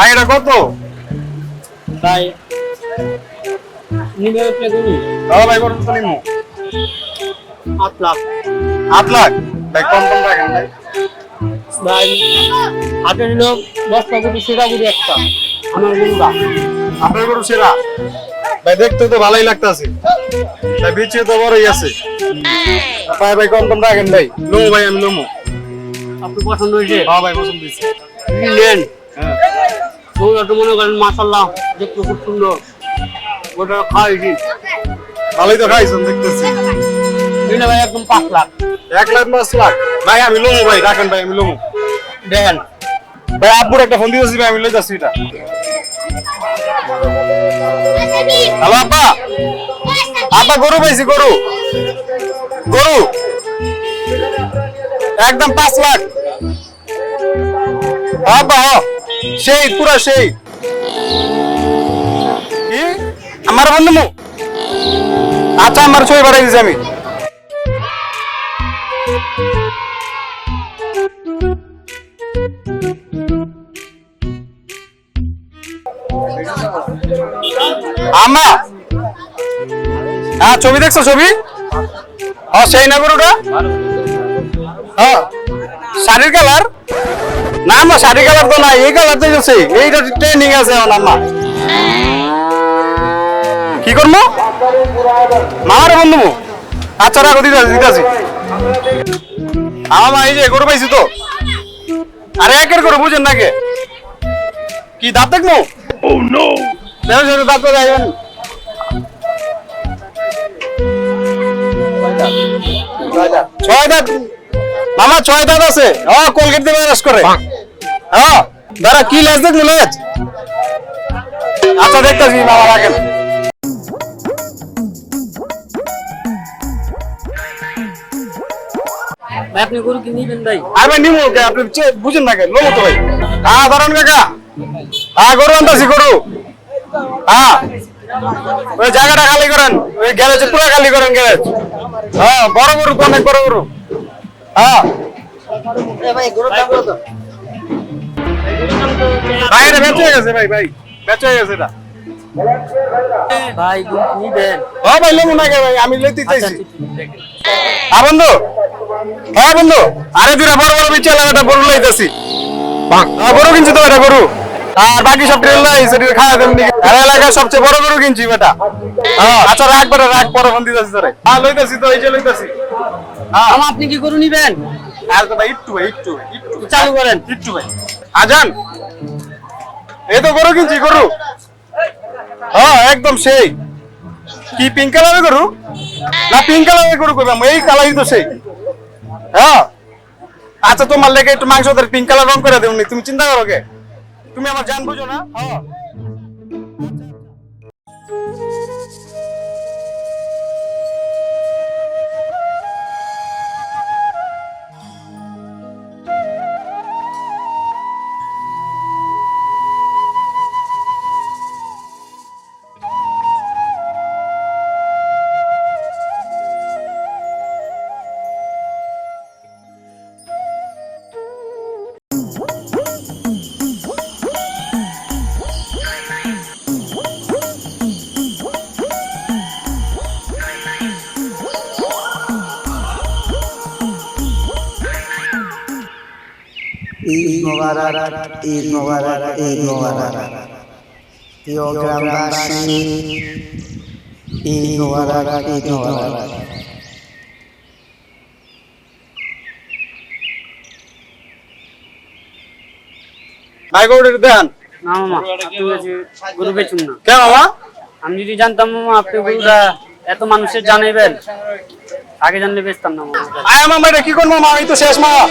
ভাই এটা কত? ভাই নিবে আপনি গরু ভাই কত তো নিমু? 8 লাখ। 8 লাখ? ভাই কম রাখেন ভাই। ভাই হাতে নিল 10টা গরু, সেরা গরু একটা আমার গরুটা। আপনার গরু সেরা? ভাই দেখতে তো ভালোই লাগতেছে, ভাই বিচে তো বড়ই আছে। ভাই কম রাখেন ভাই। লমু ভাই, আমি লমু। আপনি পছন্দ হয়েছে? হ্যাঁ ভাই পছন্দ হয়েছে। নিলেন? হ্যাঁ গরুটা তো মনে করেন মাশাআল্লাহ দেখতে খুব সুন্দর। ওটা খাইছি ভালোই তো খাইছেন দেখতেছি। নিলে ভাই একদম 5 লাখ। 1 লাখ 5 লাখ? ভাই আমি লমু ভাই, রাখেন ভাই, আমি লমু। দেখেন ভাই আপুর একটা ফোন দিতেছি ভাই, আমি লই যাচ্ছি এটা। হ্যালো আব্বা, আব্বা গরু পাইছি, গরু গরু একদম 5 লাখ। আব্বা সেই পুরা সেই। কি আমার বন্ধু মু? আচ্ছা আমার ছবি পাঠাই দিছি আমি। আম্মা হ্যাঁ ছবি দেখছো? ছবি সেই না গরুটা? শাড়ির কালার না আম্মা, শাড়ির কালার তো না, এই কালার তো আছে, এইটা ট্রেনিং আছে এখন আম্মা। কি করবো মামার বন্ধু? আচ্ছা রাখো, দিতেছি। আমার এই যে গরু পাইছি তো। আরে একের গরু বুঝেন নাকি? কি দাঁত দেখবো? দাঁত যাইবেন 6 দাঁত মামা, 6 দাঁত আছে। কোলগেট দিয়ে ব্রাশ করে। দাঁড়া, কি লেজ দেখবো? লেজ আচ্ছা দেখতেছি মামা, রাখেন। ভাই আপনি গরু কি নিবেন ভাই? আর ভাই নিমু, আপনি বুঝেন না কেন? লোমো তো ভাই। ধরেন কাকা, গরু আনতেছি, গরু। ওই জায়গাটা খালি করেন, ওই গ্যারেজ পুরো খালি করেন, গ্যারেজ। বড় গরু তো, অনেক বড় গরু। ভাই এটা বেঁচে গেছে, ভাই বেঁচে গেছে এটা। ভাই গরু কি নিবেন? ভাই লেমু না ভাই, আমি লইতে চাইছি। বন্ধু, বন্ধু, আরে দুটা বড় বড় বিচে লাগাটা গরু লাইতেছি। গরু কিনছি তো, এটা গরু। আর বাকি সব ট্রেন লাই সেটা খাওয়া দেন নাকি? এলাকায় সবচেয়ে বড় গরু কিনছি বেটা। আচ্ছা রাখ বেটা, রাখ, পরে ফোন দিতেছি তোরে। লইতেছি তো, এই যে লইতেছি। আপনি কি গরু নিবেন? আর তো ভাই একটু ভাই, একটু চালু করেন। একটু ভাই। আজান এই তো গরু কিনছি, গরু। একদম সেই। কি পিঙ্ক কালারের গরু? না পিঙ্ক কালারের গরু করলাম, এই কালারই তো সেই। আচ্ছা তোমার লেগে একটু মাংস পিঙ্ক কালার রং করে দেবনি, তুমি চিন্তা করো কে? তুমি আমার জান বুঝো না? ঈদ মোবারক, ঈদ মোবারক, ঈদ মোবারক। প্রিয় গ্রামবাসী, ঈদ মোবারক, ঈদ মোবারক। ভাই গরুটা দেন না মামা, আপনি গরু বেচুন না। কে মামা? আমি যদি জানতাম মামা আপনি গরুটা এত মানুষের জানাইবেন, আগে জানলে বেচতাম না মামা। মামা এটা কি করবো মামা? এই তো শেষ মামা।